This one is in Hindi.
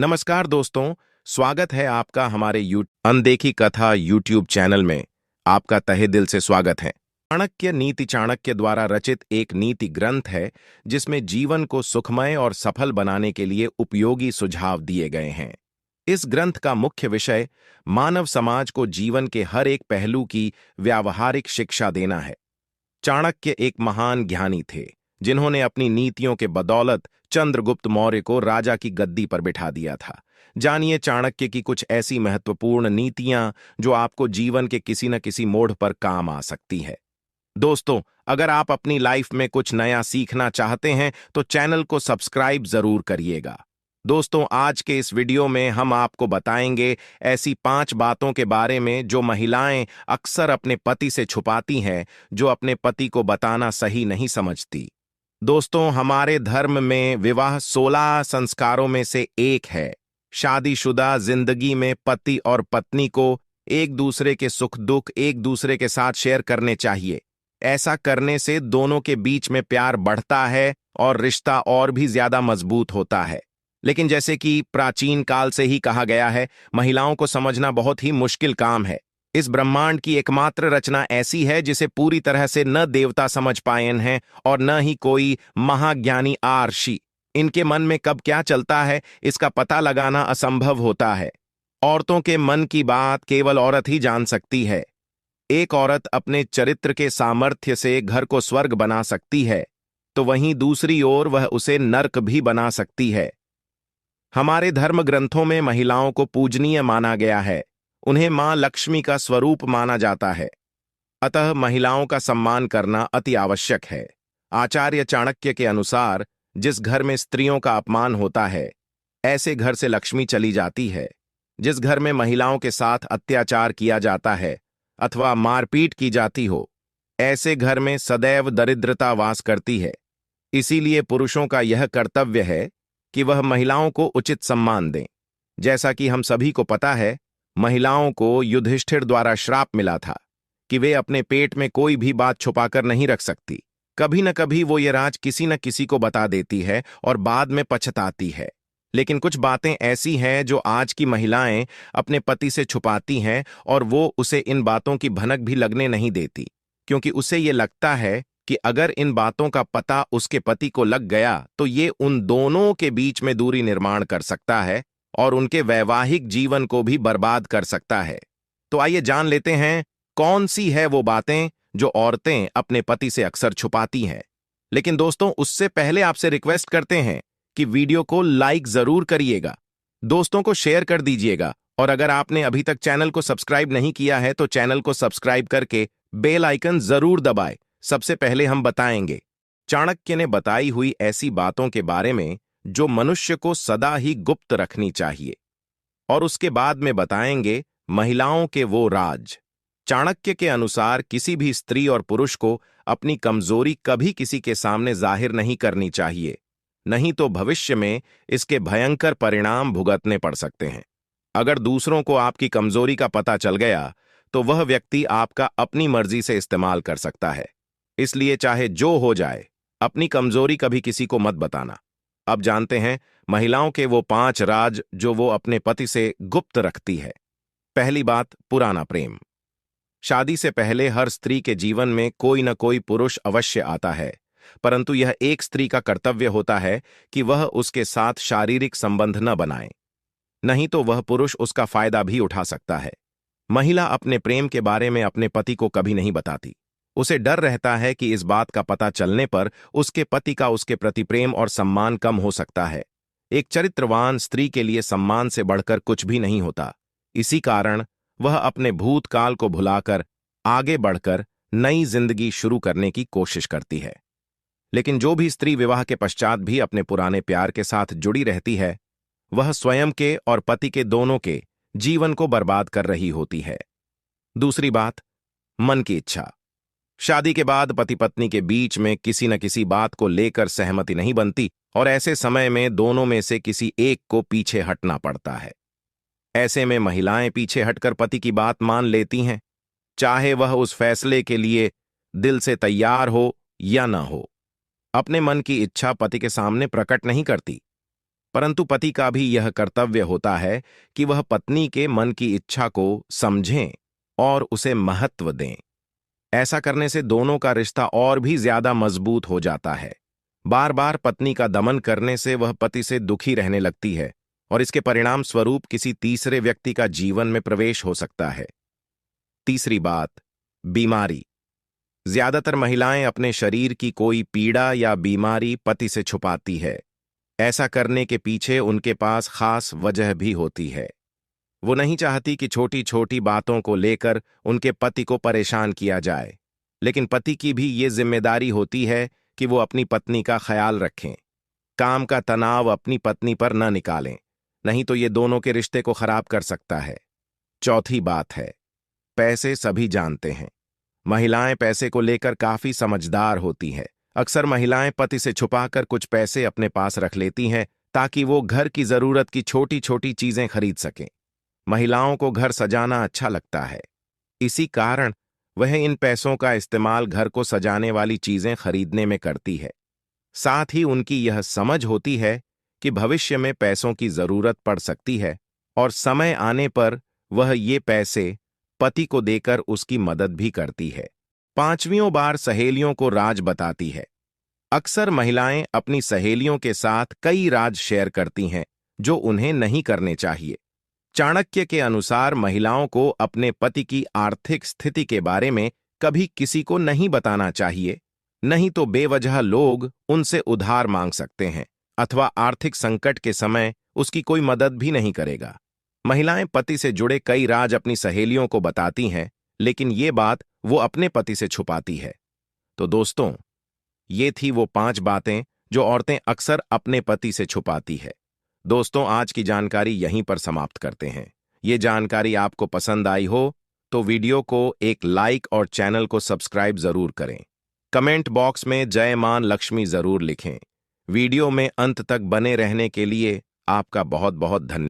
नमस्कार दोस्तों, स्वागत है आपका हमारे अनदेखी कथा यूट्यूब चैनल में। आपका तहे दिल से स्वागत है। चाणक्य नीति चाणक्य द्वारा रचित एक नीति ग्रंथ है जिसमें जीवन को सुखमय और सफल बनाने के लिए उपयोगी सुझाव दिए गए हैं। इस ग्रंथ का मुख्य विषय मानव समाज को जीवन के हर एक पहलू की व्यावहारिक शिक्षा देना है। चाणक्य एक महान ज्ञानी थे जिन्होंने अपनी नीतियों के बदौलत चंद्रगुप्त मौर्य को राजा की गद्दी पर बिठा दिया था। जानिए चाणक्य की कुछ ऐसी महत्वपूर्ण नीतियां जो आपको जीवन के किसी न किसी मोड़ पर काम आ सकती है। दोस्तों, अगर आप अपनी लाइफ में कुछ नया सीखना चाहते हैं तो चैनल को सब्सक्राइब जरूर करिएगा। दोस्तों, आज के इस वीडियो में हम आपको बताएंगे ऐसी 5 बातों के बारे में जो महिलाएं अक्सर अपने पति से छुपाती हैं, जो अपने पति को बताना सही नहीं समझती। दोस्तों, हमारे धर्म में विवाह 16 संस्कारों में से एक है। शादीशुदा जिंदगी में पति और पत्नी को एक दूसरे के सुख दुख एक दूसरे के साथ शेयर करने चाहिए। ऐसा करने से दोनों के बीच में प्यार बढ़ता है और रिश्ता और भी ज्यादा मजबूत होता है। लेकिन जैसे कि प्राचीन काल से ही कहा गया है, महिलाओं को समझना बहुत ही मुश्किल काम है। इस ब्रह्मांड की एकमात्र रचना ऐसी है जिसे पूरी तरह से न देवता समझ पाए हैं और न ही कोई महाज्ञानी ऋषि। इनके मन में कब क्या चलता है इसका पता लगाना असंभव होता है। औरतों के मन की बात केवल औरत ही जान सकती है। एक औरत अपने चरित्र के सामर्थ्य से घर को स्वर्ग बना सकती है, तो वहीं दूसरी ओर वह उसे नर्क भी बना सकती है। हमारे धर्म ग्रंथों में महिलाओं को पूजनीय माना गया है। उन्हें मां लक्ष्मी का स्वरूप माना जाता है। अतः महिलाओं का सम्मान करना अति आवश्यक है। आचार्य चाणक्य के अनुसार जिस घर में स्त्रियों का अपमान होता है, ऐसे घर से लक्ष्मी चली जाती है। जिस घर में महिलाओं के साथ अत्याचार किया जाता है अथवा मारपीट की जाती हो, ऐसे घर में सदैव दरिद्रता वास करती है। इसीलिए पुरुषों का यह कर्तव्य है कि वह महिलाओं को उचित सम्मान दें। जैसा कि हम सभी को पता है, महिलाओं को युधिष्ठिर द्वारा श्राप मिला था कि वे अपने पेट में कोई भी बात छुपाकर नहीं रख सकती। कभी न कभी वो ये राज किसी न किसी को बता देती है और बाद में पछताती है। लेकिन कुछ बातें ऐसी हैं जो आज की महिलाएं अपने पति से छुपाती हैं और वो उसे इन बातों की भनक भी लगने नहीं देती, क्योंकि उसे ये लगता है कि अगर इन बातों का पता उसके पति को लग गया तो ये उन दोनों के बीच में दूरी निर्माण कर सकता है और उनके वैवाहिक जीवन को भी बर्बाद कर सकता है। तो आइए जान लेते हैं कौन सी है वो बातें जो औरतें अपने पति से अक्सर छुपाती हैं। लेकिन दोस्तों, उससे पहले आपसे रिक्वेस्ट करते हैं कि वीडियो को लाइक जरूर करिएगा, दोस्तों को शेयर कर दीजिएगा और अगर आपने अभी तक चैनल को सब्सक्राइब नहीं किया है तो चैनल को सब्सक्राइब करके बेल आइकन जरूर दबाएं। सबसे पहले हम बताएंगे चाणक्य ने बताई हुई ऐसी बातों के बारे में जो मनुष्य को सदा ही गुप्त रखनी चाहिए, और उसके बाद में बताएंगे महिलाओं के वो राज। चाणक्य के अनुसार किसी भी स्त्री और पुरुष को अपनी कमजोरी कभी किसी के सामने जाहिर नहीं करनी चाहिए, नहीं तो भविष्य में इसके भयंकर परिणाम भुगतने पड़ सकते हैं। अगर दूसरों को आपकी कमजोरी का पता चल गया तो वह व्यक्ति आपका अपनी मर्जी से इस्तेमाल कर सकता है। इसलिए चाहे जो हो जाए, अपनी कमजोरी कभी किसी को मत बताना। अब जानते हैं महिलाओं के वो 5 राज जो वो अपने पति से गुप्त रखती है। पहली बात, पुराना प्रेम। शादी से पहले हर स्त्री के जीवन में कोई न कोई पुरुष अवश्य आता है, परंतु यह एक स्त्री का कर्तव्य होता है कि वह उसके साथ शारीरिक संबंध न बनाए, नहीं तो वह पुरुष उसका फायदा भी उठा सकता है। महिला अपने प्रेम के बारे में अपने पति को कभी नहीं बताती। उसे डर रहता है कि इस बात का पता चलने पर उसके पति का उसके प्रति प्रेम और सम्मान कम हो सकता है। एक चरित्रवान स्त्री के लिए सम्मान से बढ़कर कुछ भी नहीं होता। इसी कारण वह अपने भूतकाल को भुलाकर आगे बढ़कर नई जिंदगी शुरू करने की कोशिश करती है। लेकिन जो भी स्त्री विवाह के पश्चात भी अपने पुराने प्यार के साथ जुड़ी रहती है, वह स्वयं के और पति के दोनों के जीवन को बर्बाद कर रही होती है। दूसरी बात, मन की इच्छा। शादी के बाद पति पत्नी के बीच में किसी न किसी बात को लेकर सहमति नहीं बनती और ऐसे समय में दोनों में से किसी एक को पीछे हटना पड़ता है। ऐसे में महिलाएं पीछे हटकर पति की बात मान लेती हैं, चाहे वह उस फैसले के लिए दिल से तैयार हो या न हो। अपने मन की इच्छा पति के सामने प्रकट नहीं करती। परंतु पति का भी यह कर्तव्य होता है कि वह पत्नी के मन की इच्छा को समझें और उसे महत्व दें। ऐसा करने से दोनों का रिश्ता और भी ज्यादा मजबूत हो जाता है। बार बार पत्नी का दमन करने से वह पति से दुखी रहने लगती है और इसके परिणाम स्वरूप किसी तीसरे व्यक्ति का जीवन में प्रवेश हो सकता है। तीसरी बात, बीमारी। ज्यादातर महिलाएं अपने शरीर की कोई पीड़ा या बीमारी पति से छुपाती है। ऐसा करने के पीछे उनके पास खास वजह भी होती है। वो नहीं चाहती कि छोटी छोटी बातों को लेकर उनके पति को परेशान किया जाए, लेकिन पति की भी ये जिम्मेदारी होती है कि वो अपनी पत्नी का ख्याल रखें। काम का तनाव अपनी पत्नी पर न निकालें, नहीं तो ये दोनों के रिश्ते को खराब कर सकता है। चौथी बात है, पैसे सभी जानते हैं। महिलाएं पैसे को लेकर काफी समझदार होती हैं। अक्सर महिलाएं पति से छुपाकर कुछ पैसे अपने पास रख लेती हैं ताकि वो घर की जरूरत की छोटी छोटी चीजें खरीद सकें। महिलाओं को घर सजाना अच्छा लगता है, इसी कारण वह इन पैसों का इस्तेमाल घर को सजाने वाली चीजें खरीदने में करती है। साथ ही उनकी यह समझ होती है कि भविष्य में पैसों की जरूरत पड़ सकती है और समय आने पर वह ये पैसे पति को देकर उसकी मदद भी करती है। पांचवीं बार सहेलियों को राज बताती है। अक्सर महिलाएं अपनी सहेलियों के साथ कई राज शेयर करती हैं जो उन्हें नहीं करने चाहिए। चाणक्य के अनुसार महिलाओं को अपने पति की आर्थिक स्थिति के बारे में कभी किसी को नहीं बताना चाहिए, नहीं तो बेवजह लोग उनसे उधार मांग सकते हैं अथवा आर्थिक संकट के समय उसकी कोई मदद भी नहीं करेगा। महिलाएं पति से जुड़े कई राज अपनी सहेलियों को बताती हैं, लेकिन ये बात वो अपने पति से छुपाती है। तो दोस्तों, ये थी वो 5 बातें जो औरतें अक्सर अपने पति से छुपाती है। दोस्तों, आज की जानकारी यहीं पर समाप्त करते हैं। ये जानकारी आपको पसंद आई हो तो वीडियो को एक लाइक और चैनल को सब्सक्राइब जरूर करें। कमेंट बॉक्स में जय मां लक्ष्मी जरूर लिखें। वीडियो में अंत तक बने रहने के लिए आपका बहुत बहुत धन्यवाद।